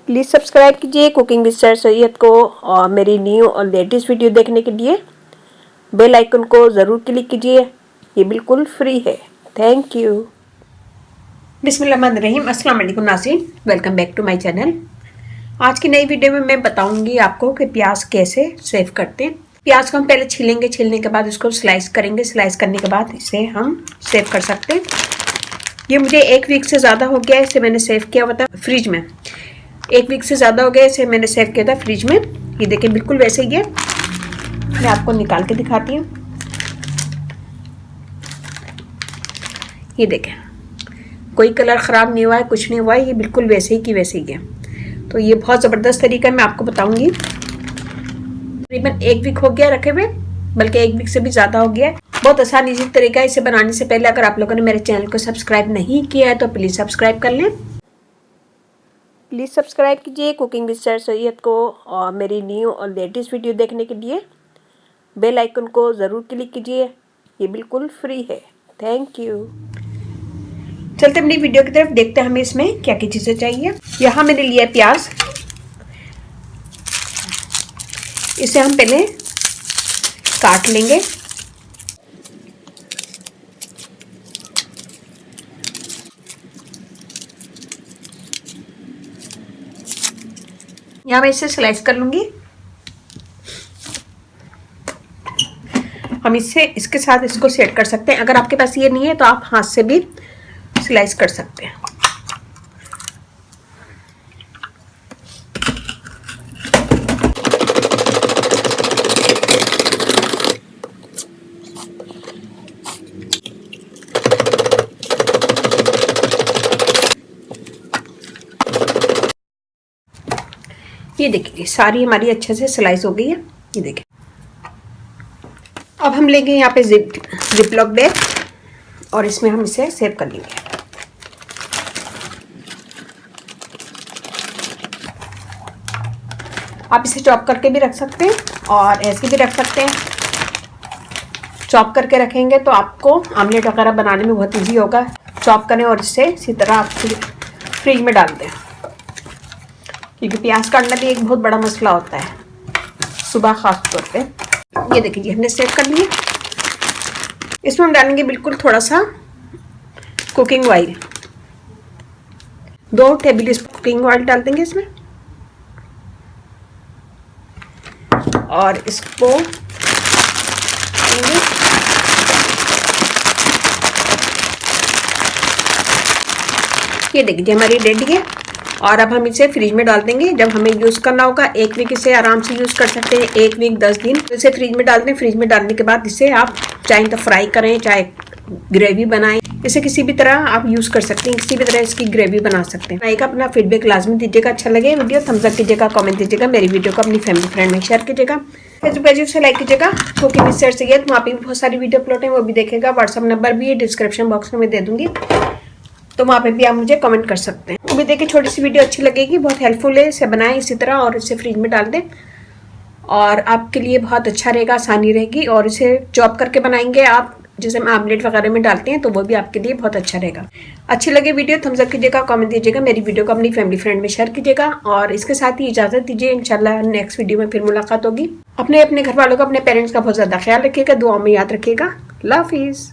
Please subscribe कीजिए cooking with sir Syed को और मेरी न्यू और लेटेस्ट वीडियो देखने के लिए बेल आइकन को ज़रूर क्लिक कीजिए। ये बिल्कुल फ्री है। Thank you. बिस्मिल्लाहिर्रहमानिर्रहीम। अस्सलाम वालेकुम नाज़रीन, welcome back to my channel. आज की नई वीडियो में मैं बताऊंगी आपको कि प्याज कैसे सेव करते हैं। प्याज को हम पहले छीलेंगे, छीलने के बाद इसको स्लाइस करेंगे। स्लाइस करने के बाद इसे हम सेव कर सकते हैं। ये मुझे 1 वीक से ज़्यादा हो गया है, इसे मैंने सेव किया हुआ था फ्रिज में। 1 वीक से ज़्यादा हो गया, इसे मैंने सेव किया था फ्रिज में। ये देखिए बिल्कुल वैसे ही है। मैं आपको निकाल के दिखाती हूँ। ये देखें, कोई कलर ख़राब नहीं हुआ है, कुछ नहीं हुआ है, ये बिल्कुल वैसे ही की वैसे ही है। तो ये बहुत ज़बरदस्त तरीका मैं आपको बताऊंगी। तकरीबन 1 वीक हो गया रखे हुए, बल्कि 1 वीक से भी ज़्यादा हो गया है। बहुत आसान इजी तरीका है। इसे बनाने से पहले अगर आप लोगों ने मेरे चैनल को सब्सक्राइब नहीं किया है तो प्लीज़ सब्सक्राइब कर लें। प्लीज़ सब्सक्राइब कीजिए कुकिंग विद सर सैयद को और मेरी न्यू और लेटेस्ट वीडियो देखने के लिए बेल आइकन को ज़रूर क्लिक कीजिए। ये बिल्कुल फ्री है। Thank you. चलते अपनी वीडियो की तरफ, देखते हैं हमें इसमें क्या क्या चीज़ें चाहिए। यहाँ मैंने लिया है प्याज। इसे हम पहले काट लेंगे। यहाँ मैं इसे स्लाइस कर लूंगी। हम इसके साथ इसको सेट कर सकते हैं। अगर आपके पास ये नहीं है तो आप हाथ से भी स्लाइस कर सकते हैं। ये देखिए सारी हमारी अच्छे से स्लाइस हो गई है। ये देखिए, अब हम लेंगे यहाँ पे जिपलॉक बैग और इसमें हम इसे सेव कर लेंगे। आप इसे चॉप करके भी रख सकते हैं और ऐसे भी रख सकते हैं। चॉप करके रखेंगे तो आपको आमलेट वगैरह बनाने में बहुत इजी होगा। चॉप करें और इसे इसी तरह आप फ्रिज में डाल दें, क्योंकि प्याज काटना भी एक बहुत बड़ा मसला होता है सुबह खास तौर पे। ये देखिए हमने सेव कर लिया। इसमें हम डालेंगे बिल्कुल थोड़ा सा cooking oil. 2 table spoon cooking oil डाल देंगे इसमें और इसको ये देखिए हमारी रेडी है। और अब हम इसे फ्रिज में डाल देंगे। जब हमें यूज़ करना होगा 1 वीक इसे आराम से यूज़ कर सकते हैं। 1 वीक 10 दिन इसे फ्रिज में डाल दें। फ्रिज में डालने के बाद इसे आप चाहे तो फ्राई करें, चाहे ग्रेवी बनाएं, इसे किसी भी तरह आप यूज़ कर सकते हैं। किसी भी तरह इसकी ग्रेवी बना सकते हैं। का अपना फीडबैक लाजमी दीजिएगा। अच्छा लगे वीडियो थम्स अप कीजिएगा, कमेंट दीजिएगा। मेरी वीडियो को अपनी फैमिली फ्रेंड में शेयर कीजिएगा। फेसबुक पेज से लाइक कीजिएगा कुकिंग विद सर सैयद। वहाँ पे भी बहुत सारी वीडियो अपलोड है, वो भी देखेगा। व्हाट्सअप नंबर भी है डिस्क्रिप्शन बॉक्स में मैं दे दूँगी, तो वहाँ पे भी आप मुझे कमेंट कर सकते हैं। उम्मीद है कि छोटी सी वीडियो अच्छी लगेगी, बहुत हेल्पफुल है। इसे बनाएं इसी तरह और इसे फ्रिज में डाल दें और आपके लिए बहुत अच्छा रहेगा, आसानी रहेगी। और इसे चॉप करके बनाएंगे आप, जैसे हम आमलेट वगैरह में डालते हैं, तो वो भी आपके लिए बहुत अच्छा रहेगा। अच्छी लगे वीडियो थम्स अप कीजिएगा, कमेंट दीजिएगा। मेरी वीडियो को अपनी फैमिली फ्रेंड में शेयर कीजिएगा और इसके साथ ही इजाज़त दीजिए। इंशाल्लाह नेक्स्ट वीडियो में फिर मुलाकात होगी। अपने घर वालों का, अपने पेरेंट्स का बहुत ज़्यादा ख्याल रखिएगा, दुआ में याद रखिएगा। अल्लाह हाफिज़।